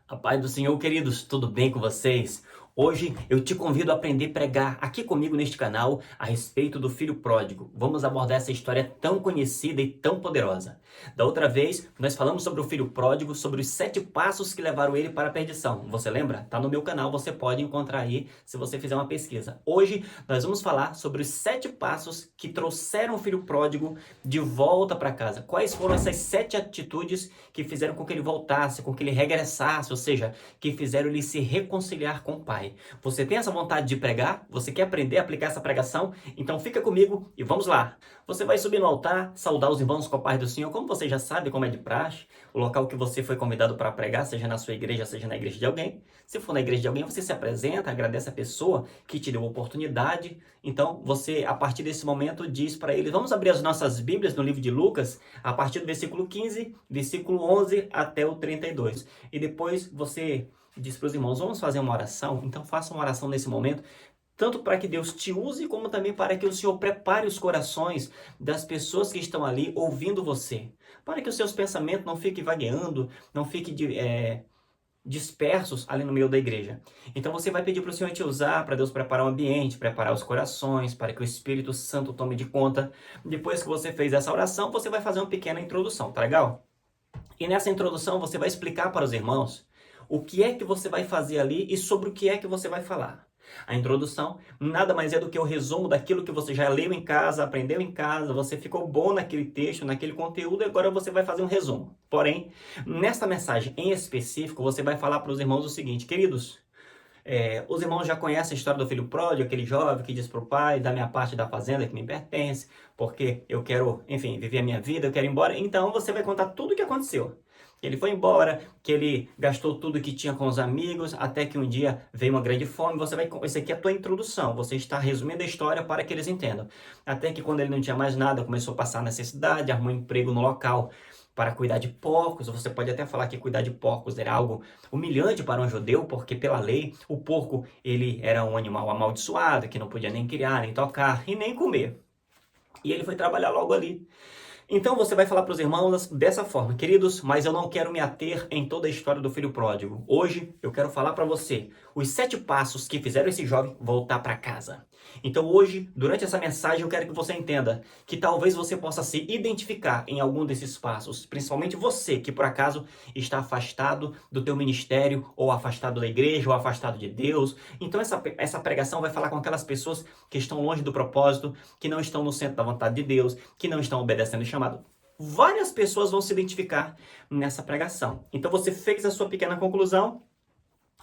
A paz do Senhor, queridos, tudo bem com vocês? Hoje eu te convido a aprender a pregar aqui comigo neste canal a respeito do filho pródigo. Vamos abordar essa história tão conhecida e tão poderosa. Da outra vez, nós falamos sobre o filho pródigo, sobre os 7 passos que levaram ele para a perdição. Você lembra? Tá no meu canal, você pode encontrar aí se você fizer uma pesquisa. Hoje nós vamos falar sobre os 7 passos que trouxeram o filho pródigo de volta para casa. Quais foram essas 7 atitudes que fizeram com que ele voltasse, com que ele regressasse, ou seja, que fizeram ele se reconciliar com o Pai. Você tem essa vontade de pregar? Você quer aprender a aplicar essa pregação? Então fica comigo e vamos lá! Você vai subir no altar, saudar os irmãos com a paz do Senhor, como você já sabe, como é de praxe, o local que você foi convidado para pregar, seja na sua igreja, seja na igreja de alguém. Se for na igreja de alguém, você se apresenta, agradece a pessoa que te deu a oportunidade. Então você, a partir desse momento, diz para ele, vamos abrir as nossas Bíblias no livro de Lucas, a partir do versículo 15, versículo 11 até o 32. E depois você diz para os irmãos, vamos fazer uma oração? Então faça uma oração nesse momento, tanto para que Deus te use, como também para que o Senhor prepare os corações das pessoas que estão ali ouvindo você. Para que os seus pensamentos não fiquem vagueando, não fiquem dispersos ali no meio da igreja. Então você vai pedir para o Senhor te usar, para Deus preparar o ambiente, preparar os corações, para que o Espírito Santo tome de conta. Depois que você fez essa oração, você vai fazer uma pequena introdução, tá legal? E nessa introdução você vai explicar para os irmãos o que é que você vai fazer ali e sobre o que é que você vai falar. A introdução nada mais é do que o resumo daquilo que você já leu em casa, aprendeu em casa, você ficou bom naquele texto, naquele conteúdo e agora você vai fazer um resumo. Porém, nessa mensagem em específico, você vai falar para os irmãos o seguinte, queridos, os irmãos já conhecem a história do filho pródigo, aquele jovem que diz para o pai, da minha parte da fazenda que me pertence, porque eu quero, enfim, viver a minha vida, eu quero ir embora. Então você vai contar tudo o que aconteceu. Ele foi embora, que ele gastou tudo que tinha com os amigos, até que um dia veio uma grande fome. Isso aqui é a tua introdução, você está resumindo a história para que eles entendam. Até que quando ele não tinha mais nada, começou a passar necessidade, arrumou um emprego no local para cuidar de porcos. Você pode até falar que cuidar de porcos era algo humilhante para um judeu, porque pela lei o porco ele era um animal amaldiçoado, que não podia nem criar, nem tocar e nem comer. E ele foi trabalhar logo ali. Então você vai falar para os irmãos dessa forma, queridos, mas eu não quero me ater em toda a história do filho pródigo. Hoje eu quero falar para você os 7 passos que fizeram esse jovem voltar para casa. Então hoje, durante essa mensagem, eu quero que você entenda que talvez você possa se identificar em algum desses passos, principalmente você que por acaso está afastado do teu ministério, ou afastado da igreja, ou afastado de Deus. Então essa pregação vai falar com aquelas pessoas que estão longe do propósito, que não estão no centro da vontade de Deus, que não estão obedecendo o chamado. Várias pessoas vão se identificar nessa pregação. Então você fez a sua pequena conclusão.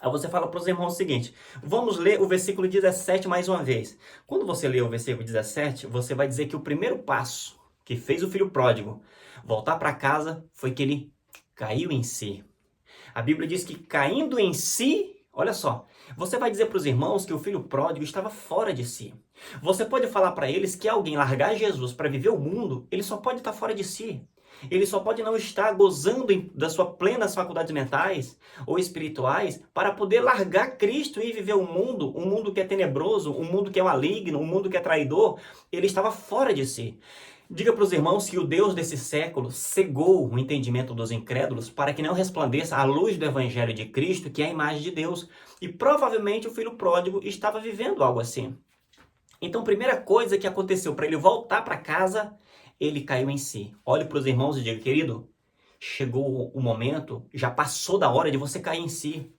Aí você fala para os irmãos o seguinte, vamos ler o versículo 17 mais uma vez. Quando você lê o versículo 17, você vai dizer que o primeiro passo que fez o filho pródigo voltar para casa foi que ele caiu em si. A Bíblia diz que caindo em si, olha só, você vai dizer para os irmãos que o filho pródigo estava fora de si. Você pode falar para eles que alguém largar Jesus para viver o mundo, ele só pode estar fora de si. Ele só pode não estar gozando das suas plenas faculdades mentais ou espirituais para poder largar Cristo e viver um mundo que é tenebroso, um mundo que é maligno, um mundo que é traidor. Ele estava fora de si. Diga para os irmãos que o Deus desse século cegou o entendimento dos incrédulos para que não resplandeça a luz do Evangelho de Cristo, que é a imagem de Deus. E provavelmente o filho pródigo estava vivendo algo assim. Então, primeira coisa que aconteceu para ele voltar para casa, ele caiu em si. Olhe para os irmãos e diga, querido, chegou o momento, já passou da hora de você cair em si,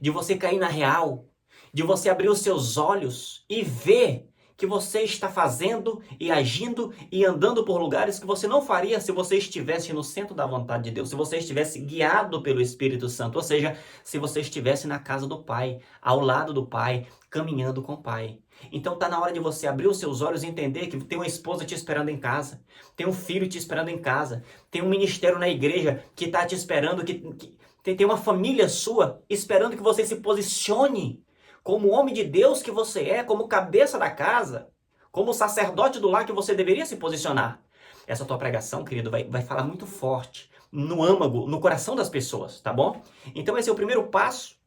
de você cair na real, de você abrir os seus olhos e ver que você está fazendo e agindo e andando por lugares que você não faria se você estivesse no centro da vontade de Deus, se você estivesse guiado pelo Espírito Santo, ou seja, se você estivesse na casa do Pai, ao lado do Pai, caminhando com o Pai. Então está na hora de você abrir os seus olhos e entender que tem uma esposa te esperando em casa, tem um filho te esperando em casa, tem um ministério na igreja que está te esperando, que tem uma família sua esperando que você se posicione como homem de Deus que você é, como cabeça da casa, como sacerdote do lar que você deveria se posicionar. Essa tua pregação, querido, vai falar muito forte no âmago, no coração das pessoas, tá bom? Então esse é o primeiro passo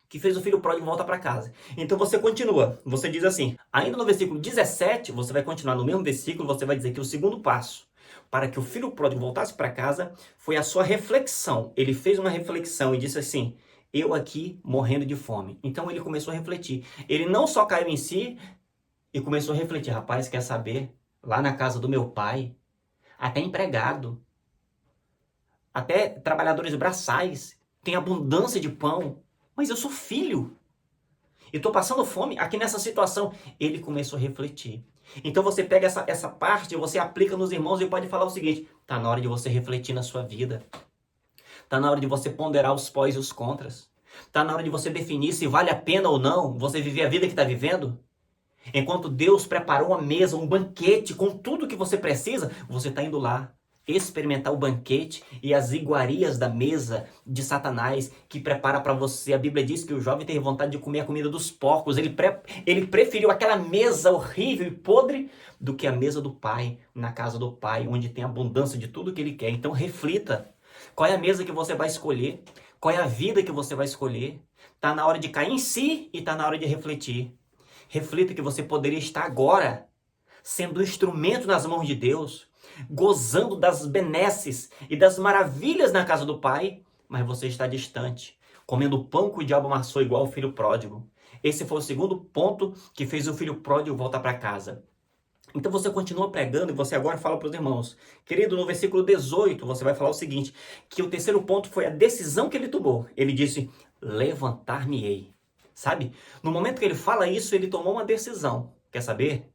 que fez o filho pródigo voltar para casa. Então você continua, você diz assim, ainda no versículo 17, você vai continuar no mesmo versículo, você vai dizer que o segundo passo para que o filho pródigo voltasse para casa foi a sua reflexão. Ele fez uma reflexão e disse assim: eu aqui morrendo de fome. Então ele começou a refletir. Ele não só caiu em si e começou a refletir: rapaz, quer saber? Lá na casa do meu pai, até empregado, até trabalhadores braçais, tem abundância de pão, mas eu sou filho. E estou passando fome aqui nessa situação. Ele começou a refletir. Então você pega essa parte, você aplica nos irmãos e pode falar o seguinte: está na hora de você refletir na sua vida. Está na hora de você ponderar os pós e os contras. Está na hora de você definir se vale a pena ou não você viver a vida que está vivendo. Enquanto Deus preparou uma mesa, um banquete com tudo que você precisa, você está indo lá experimentar o banquete e as iguarias da mesa de Satanás que prepara para você. A Bíblia diz que o jovem tem vontade de comer a comida dos porcos. Ele preferiu aquela mesa horrível e podre do que a mesa do pai, na casa do pai, onde tem abundância de tudo que ele quer. Então reflita. Qual é a mesa que você vai escolher? Qual é a vida que você vai escolher? Está na hora de cair em si e está na hora de refletir. Reflita que você poderia estar agora sendo um instrumento nas mãos de Deus, gozando das benesses e das maravilhas na casa do Pai, mas você está distante, comendo o pão que o diabo amassou igual o filho pródigo. Esse foi o segundo ponto que fez o filho pródigo voltar para casa. Então você continua pregando e você agora fala para os irmãos. Querido, no versículo 18, você vai falar o seguinte, que o terceiro ponto foi a decisão que ele tomou. Ele disse: levantar-me-ei. Sabe? No momento que ele fala isso, ele tomou uma decisão. Quer saber?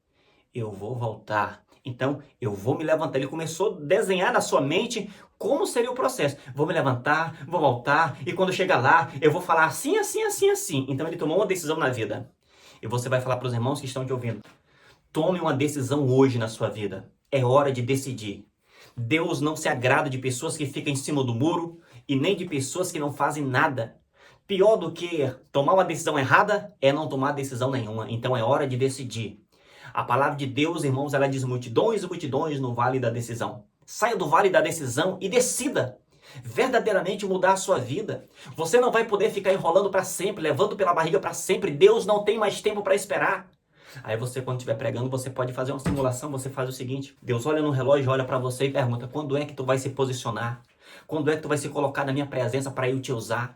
Eu vou voltar. Então, eu vou me levantar. Ele começou a desenhar na sua mente como seria o processo. Vou me levantar, vou voltar, e quando chegar lá, eu vou falar assim, assim, assim, assim. Então, ele tomou uma decisão na vida. E você vai falar para os irmãos que estão te ouvindo. Tome uma decisão hoje na sua vida. É hora de decidir. Deus não se agrada de pessoas que ficam em cima do muro e nem de pessoas que não fazem nada. Pior do que tomar uma decisão errada é não tomar decisão nenhuma. Então é hora de decidir. A palavra de Deus, irmãos, ela diz multidões e multidões no vale da decisão. Saia do vale da decisão e decida verdadeiramente mudar a sua vida. Você não vai poder ficar enrolando para sempre, levando pela barriga para sempre. Deus não tem mais tempo para esperar. Aí você, quando estiver pregando, você pode fazer uma simulação. Você faz o seguinte: Deus olha no relógio, olha para você e pergunta: quando é que tu vai se posicionar? Quando é que tu vai se colocar na minha presença para eu te usar?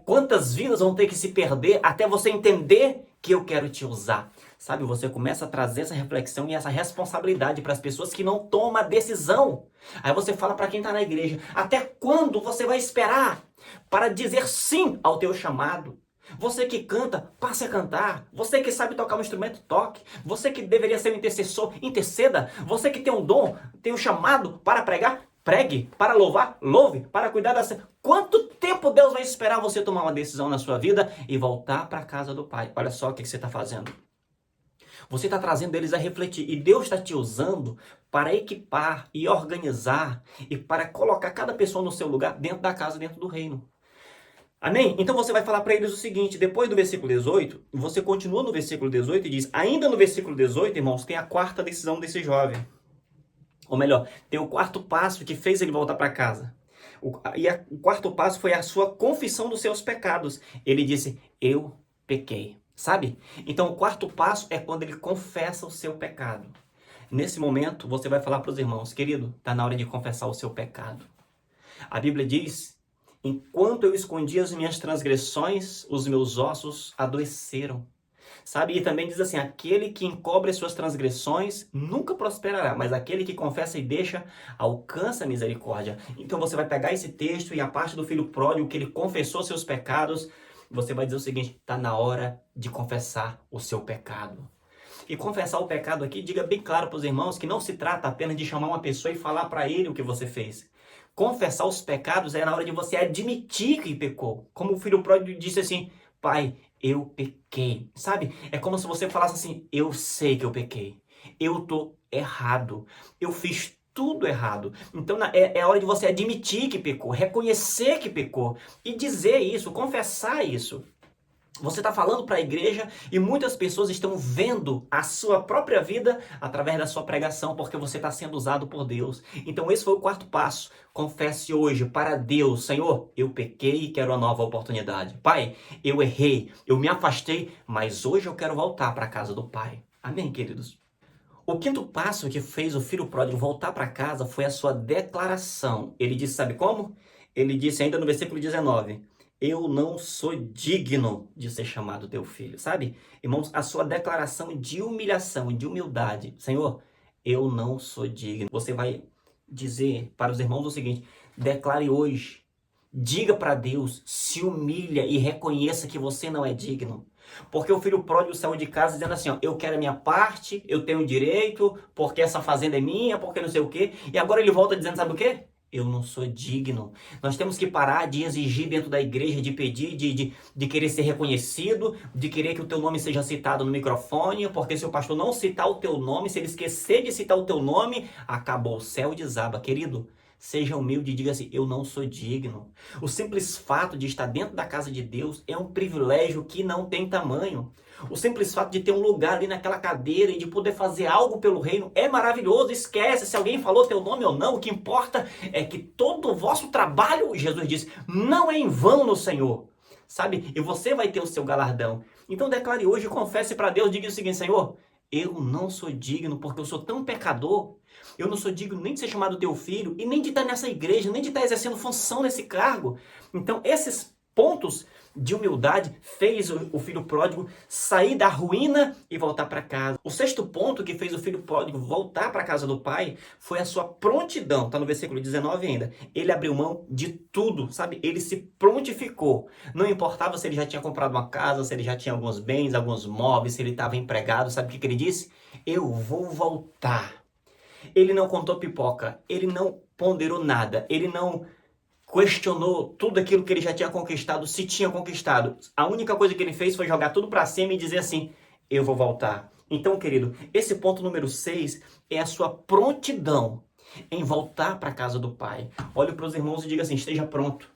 Quantas vidas vão ter que se perder até você entender que eu quero te usar? Sabe, você começa a trazer essa reflexão e essa responsabilidade para as pessoas que não tomam a decisão. Aí você fala para quem está na igreja: até quando você vai esperar para dizer sim ao teu chamado? Você que canta, passe a cantar. Você que sabe tocar um instrumento, toque. Você que deveria ser um intercessor, interceda. Você que tem um dom, tem um chamado para pregar, pregue. Para louvar, louve. Para cuidar da... Quanto tempo Deus vai esperar você tomar uma decisão na sua vida e voltar para a casa do Pai? Olha só o que você está fazendo. Você está trazendo eles a refletir. E Deus está te usando para equipar e organizar e para colocar cada pessoa no seu lugar dentro da casa, dentro do reino. Amém? Então você vai falar para eles o seguinte: depois do versículo 18, você continua no versículo 18 e diz, ainda no versículo 18, irmãos, tem a quarta decisão desse jovem. Ou melhor, tem o quarto passo que fez ele voltar para casa. O quarto passo foi a sua confissão dos seus pecados. Ele disse: eu pequei. Sabe? Então o quarto passo é quando ele confessa o seu pecado. Nesse momento, você vai falar para os irmãos: querido, está na hora de confessar o seu pecado. A Bíblia diz: enquanto eu escondi as minhas transgressões, os meus ossos adoeceram. Sabe? E também diz assim: aquele que encobre as suas transgressões nunca prosperará, mas aquele que confessa e deixa alcança a misericórdia. Então você vai pegar esse texto e a parte do filho pródigo, que ele confessou seus pecados, você vai dizer o seguinte: está na hora de confessar o seu pecado. E confessar o pecado aqui, diga bem claro para os irmãos que não se trata apenas de chamar uma pessoa e falar para ele o que você fez. Confessar os pecados é na hora de você admitir que pecou. Como o filho pródigo disse assim: pai, eu pequei. Sabe? É como se você falasse assim: eu sei que eu pequei. Eu tô errado. Eu fiz tudo errado. Então é hora de você admitir que pecou, reconhecer que pecou e dizer isso, confessar isso. Você está falando para a igreja e muitas pessoas estão vendo a sua própria vida através da sua pregação, porque você está sendo usado por Deus. Então esse foi o quarto passo. Confesse hoje para Deus: Senhor, eu pequei e quero uma nova oportunidade. Pai, eu errei, eu me afastei, mas hoje eu quero voltar para a casa do Pai. Amém, queridos? O quinto passo que fez o filho pródigo voltar para casa foi a sua declaração. Ele disse, sabe como? Ele disse ainda no versículo 19, eu não sou digno de ser chamado teu filho, sabe? Irmãos, a sua declaração de humilhação, de humildade. Senhor, eu não sou digno. Você vai dizer para os irmãos o seguinte, declare hoje, diga para Deus, se humilha e reconheça que você não é digno. Porque o filho pródigo saiu de casa dizendo assim, ó, eu quero a minha parte, eu tenho direito, porque essa fazenda é minha, porque não sei o quê. E agora ele volta dizendo, sabe o quê? Eu não sou digno. Nós temos que parar de exigir dentro da igreja, de pedir, de querer ser reconhecido, de querer que o teu nome seja citado no microfone, porque se o pastor não citar o teu nome, se ele esquecer de citar o teu nome, acabou, o céu desaba. Querido, seja humilde e diga assim, eu não sou digno. O simples fato de estar dentro da casa de Deus é um privilégio que não tem tamanho. O simples fato de ter um lugar ali naquela cadeira e de poder fazer algo pelo reino é maravilhoso. Esquece se alguém falou teu nome ou não. O que importa é que todo o vosso trabalho, Jesus disse, não é em vão no Senhor. Sabe? E você vai ter o seu galardão. Então declare hoje, confesse para Deus, diga o seguinte, Senhor, eu não sou digno porque eu sou tão pecador. Eu não sou digno nem de ser chamado teu filho e nem de estar nessa igreja, nem de estar exercendo função nesse cargo. Então esses pontos de humildade fez o filho pródigo sair da ruína e voltar para casa. O sexto ponto que fez o filho pródigo voltar para a casa do pai foi a sua prontidão. Está no versículo 19 ainda. Ele abriu mão de tudo, sabe? Ele se prontificou. Não importava se ele já tinha comprado uma casa, se ele já tinha alguns bens, alguns móveis, se ele estava empregado. Sabe o que ele disse? Eu vou voltar. Ele não contou pipoca. Ele não ponderou nada. Ele não questionou tudo aquilo que ele já tinha conquistado, se tinha conquistado. A única coisa que ele fez foi jogar tudo para cima e dizer assim, eu vou voltar. Então, querido, esse ponto número 6 é a sua prontidão em voltar para a casa do Pai. Olhe para os irmãos e diga assim, esteja pronto.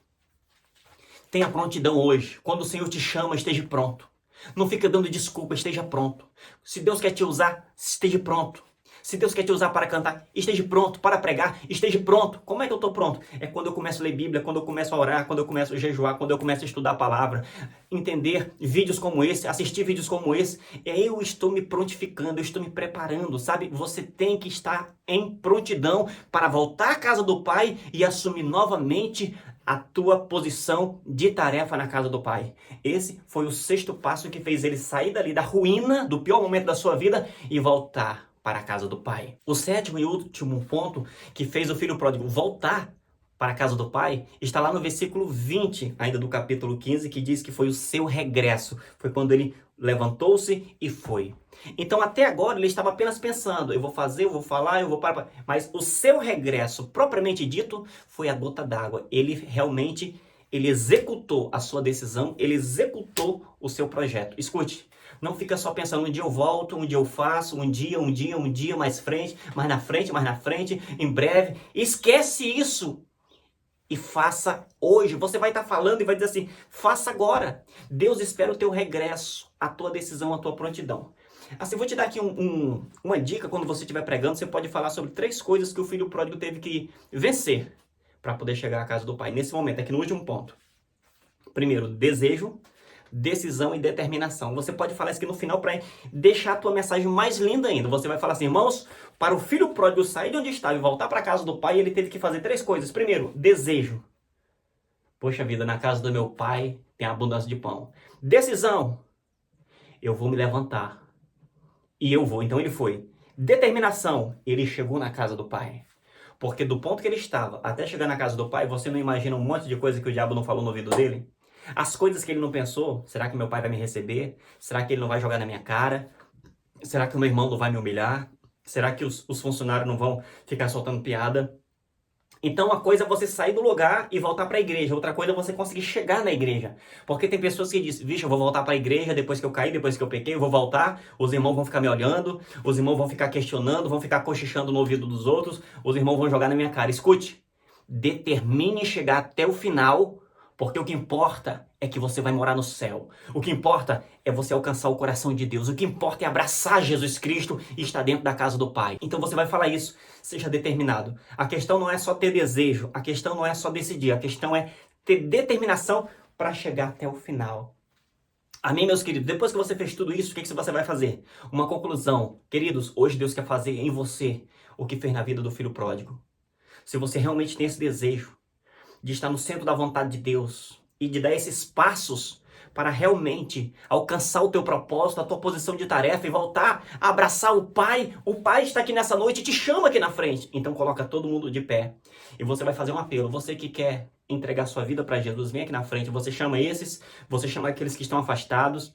Tenha prontidão hoje. Quando o Senhor te chama, esteja pronto. Não fica dando desculpa, esteja pronto. Se Deus quer te usar, esteja pronto. Se Deus quer te usar para cantar, esteja pronto. Para pregar, esteja pronto. Como é que eu estou pronto? É quando eu começo a ler Bíblia, quando eu começo a orar, quando eu começo a jejuar, quando eu começo a estudar a palavra, entender vídeos como esse, assistir vídeos como esse. Eu estou me prontificando, eu estou me preparando, sabe? Você tem que estar em prontidão para voltar à casa do Pai e assumir novamente a tua posição de tarefa na casa do Pai. Esse foi o sexto passo que fez ele sair dali da ruína, do pior momento da sua vida e voltar para a casa do Pai. O sétimo e último ponto que fez o filho pródigo voltar para a casa do Pai está lá no versículo 20, ainda do capítulo 15, que diz que foi o seu regresso. Foi quando ele levantou-se e foi. Então até agora ele estava apenas pensando, eu vou fazer, eu vou falar, eu vou parar. Mas o seu regresso, propriamente dito, foi a gota d'água. Ele realmente, ele executou a sua decisão, ele executou o seu projeto. Escute, não fica só pensando, um dia eu volto, um dia eu faço, um dia, mais frente, mais na frente, em breve. Esquece isso e faça hoje. Você vai estar falando e vai dizer assim, faça agora. Deus espera o teu regresso, a tua decisão, a tua prontidão. Assim, vou te dar aqui uma dica, quando você estiver pregando, você pode falar sobre 3 coisas que o filho pródigo teve que vencer para poder chegar à casa do Pai. Nesse momento, aqui no último ponto. Primeiro, desejo, decisão e determinação. Você pode falar isso aqui no final para deixar a tua mensagem mais linda ainda. Você vai falar assim, irmãos, para o filho pródigo sair de onde estava e voltar para a casa do Pai, ele teve que fazer 3 coisas. Primeiro, desejo. Poxa vida, na casa do meu pai tem abundância de pão. Decisão. Eu vou me levantar. E eu vou. Então ele foi. Determinação. Ele chegou na casa do Pai. Porque do ponto que ele estava até chegar na casa do Pai, você não imagina um monte de coisa que o diabo não falou no ouvido dele? As coisas que ele não pensou. Será que meu pai vai me receber? Será que ele não vai jogar na minha cara? Será que o meu irmão não vai me humilhar? Será que os funcionários não vão ficar soltando piada? Então, uma coisa é você sair do lugar e voltar para a igreja. Outra coisa é você conseguir chegar na igreja. Porque tem pessoas que dizem, vixe, eu vou voltar para a igreja depois que eu caí, depois que eu pequei, eu vou voltar. Os irmãos vão ficar me olhando, os irmãos vão ficar questionando, vão ficar cochichando no ouvido dos outros, os irmãos vão jogar na minha cara. Escute, determine chegar até o final, porque o que importa é que você vai morar no céu. O que importa é você alcançar o coração de Deus. O que importa é abraçar Jesus Cristo e estar dentro da casa do Pai. Então você vai falar isso, seja determinado. A questão não é só ter desejo, a questão não é só decidir, a questão é ter determinação para chegar até o final. Amém, meus queridos? Depois que você fez tudo isso, o que você vai fazer? Uma conclusão. Queridos, hoje Deus quer fazer em você o que fez na vida do filho pródigo. Se você realmente tem esse desejo de estar no centro da vontade de Deus e de dar esses passos para realmente alcançar o teu propósito, a tua posição de tarefa e voltar a abraçar o Pai está aqui nessa noite e te chama aqui na frente. Então coloca todo mundo de pé e você vai fazer um apelo. Você que quer entregar sua vida para Jesus, vem aqui na frente. Você chama esses, você chama aqueles que estão afastados,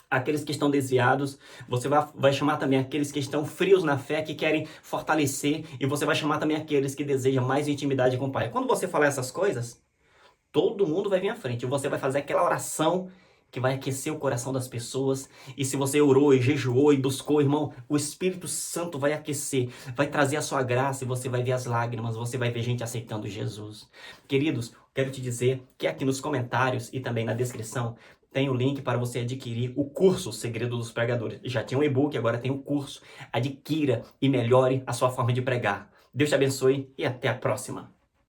aqueles que estão desviados, você vai chamar também aqueles que estão frios na fé, que querem fortalecer, e você vai chamar também aqueles que desejam mais intimidade com o Pai. Quando você falar essas coisas, todo mundo vai vir à frente, e você vai fazer aquela oração que vai aquecer o coração das pessoas, e se você orou e jejuou e buscou, irmão, o Espírito Santo vai aquecer, vai trazer a sua graça, e você vai ver as lágrimas, você vai ver gente aceitando Jesus. Queridos, quero te dizer que aqui nos comentários e também na descrição tem o link para você adquirir o curso Segredo dos Pregadores. Já tinha um e-book, agora tem o curso. Adquira e melhore a sua forma de pregar. Deus te abençoe e até a próxima.